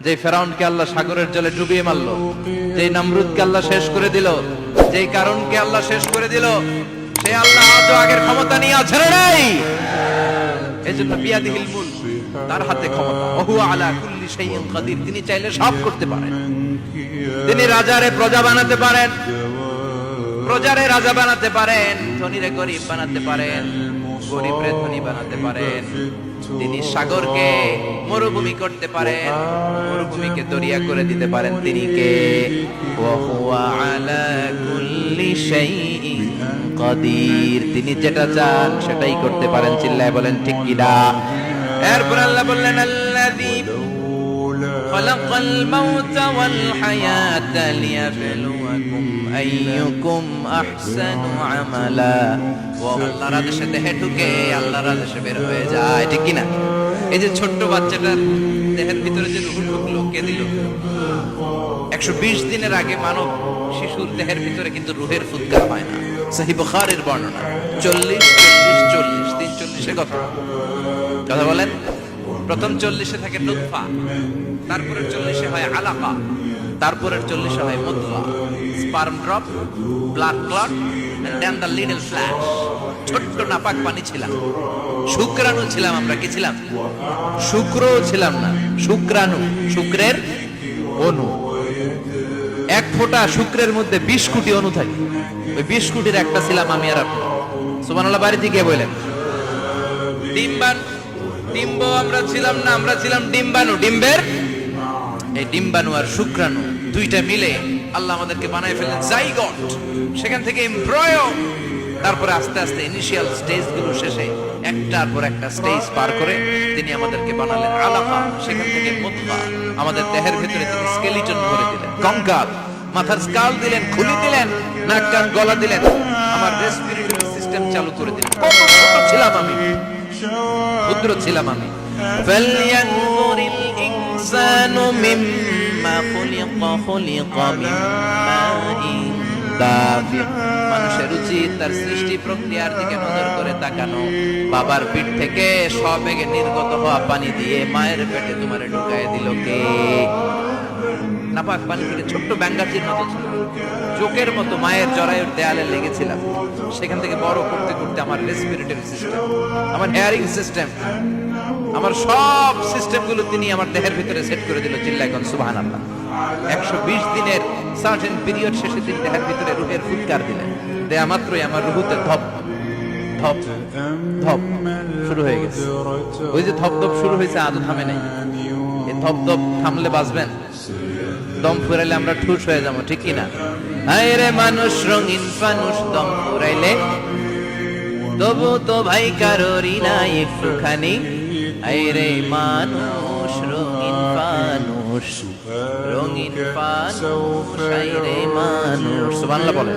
যে ফেরাউনকে আল্লাহ সাগরের জলে ডুবিয়ে মারলো, যে নমরুদকে আল্লাহ শেষ করে দিল, যে কারণকে আল্লাহ শেষ করে দিল, সে আল্লাহ আজও আগের ক্ষমতা নিয়ে আছে না নাই? এজন্য বিয়াদিহিল মুলক, তার হাতে ক্ষমতা। ওহু আলা কুল্লি শাইইন কাদির, তিনি চাইলে সব করতে পারেন। তিনি রাজারে প্রজা বানাতে পারেন, প্রজারে রাজা বানাতে পারেন, ধনীরে গরিব বানাতে পারেন, গরিবরে ধনী বানাতে পারেন। তিনি সাগরকে মরুভূমি করতে পারেন, মরুভূমিকে দরিয়া করে দিতে পারেন। তিনি কে? ওয়া হুয়া আলা কুল্লি শাইইন কাদির, তিনি যেটা চান সেটাই করতে পারেন। চিল্লায় বলেন ঠিক কি না? এরপর আল্লাহ বললেন আল্লাযী খালাকাল মাউতা ওয়াল হায়াতা লিয়াবলুয়াকুম আইয়ুকুম আহসানু আমালা। ও আল্লাহর আদেশে দেহে ঢুকে আল্লাহর আদেশে বের হয়ে যায়, ঠিক কি না? এই যে ছোট্ট বাচ্চাটার দেহের ভিতরে যে রূহ ঢুকলো, কে দিল? 120 দিনের আগে মানব শিশুর দেহের ভিতরে কিন্তু রূহের ফুৎকার হয় না। সহিহ বুখারীর বর্ণনা 40 340 কথা বলেন। প্রথম 40 থাকে নুতফা, তারপরের 40 হয় আলাকা, তারপরের 40 হয় মুদগা, sperm drop, blood clot and then the little flesh. ছোট্ট নাপাক পানি ছিলাম, শুক্রাণু ছিলাম আমরা। কি ছিলাম? শুক্র ছিলাম না, শুক্রাণু, শুক্রের অণু। এক ফোঁটা শুক্রের মধ্যে 20 কোটি অণু থাকে। ওই 20 কোটির একটা ছিলাম আমি আর আপনি। সুবহানাল্লাহ। বাড়িতে গিয়ে বলেন ডিম্ব আমরা ছিলাম না, আমরা ছিলাম ডিম্বাণু। ডিম্বের এই ডিম্বাণু আর শুক্রাণু দুইটা মিলে আল্লাহ আমাদেরকে বানায় ফেলেন জাইগট, সেখান থেকে এমব্রয়ো, তারপরে আস্তে আস্তে ইনিশিয়াল স্টেজ গুলো শেষে একটার পর একটা স্টেজ পার করে তিনি আমাদেরকে বানালেন আলাকা, সেখান থেকে মুদগা, আমাদের দেহের ভিতরে তিনি স্কেলিটন করে দিলেন, কঙ্কাল, মাথার স্কাল দিলেন, খুলি দিলেন, নাক কান গলা দিলেন, আমার রেসপিরেটরি সিস্টেম চালু করে দিলেন। কত ছোট ছিলাম আমি, ক্ষুদ্র ছিলাম আমি। ফালইয়ানজুরিল ইনসানু মিম্মা খুলিকা, খুলিকা মিন মাইন দাফিক। মানুষের উচিত তার সৃষ্টি প্রক্রিয়ার দিকে নজর করে তাকানো। বাবার পিঠ থেকে সবেগে নির্গত হওয়া পানি দিয়ে মায়ের পেটে তোমারে ঢুকায় দিল কে? নাপাক পানি থেকে ছোট্ট ব্যাঙ্গাচির মতো ছিল, জোকের মতো মায়ের জরায়ুর দেয়ালে লেগেছিলাম। সেখান থেকে বড় করতে করতে আমার রেসপিরেটরি সিস্টেম, আমার হেয়ারিং সিস্টেম, আমার সব সিস্টেমগুলো তিনি আমার দেহের ভিতরে সেট করে দিল। চিল্লায় কোন সুবহানাল্লাহ। 120 দিনের সার্টেন পিরিয়ড শেষে তিনি দেহের ভিতরে রূহের ফুৎকার দিলেন। দেয়া মাত্রই আমার রূহতে ধপ ধপ ধপ শুরু হয়ে গেছে। ওই যে ধপ ধপ শুরু হয়েছে, আজও থামে নাই। এই ধপ ধপ থামলে বাঁচবেন, দম ফুরাইলে আমরা ঠুস হয়ে যাবো, ঠিক কিনা? হায় রে মানুষ রঙিন ফানুষ, দম ফুরাইলে তবু তো ভাই কারোরই নাই একটুখানি। হায় রে মানুষ রঙিন ফানুষ, রঙিন ফানুষ, হায় রে মানুষ। সুবহানাল্লাহ বলেন।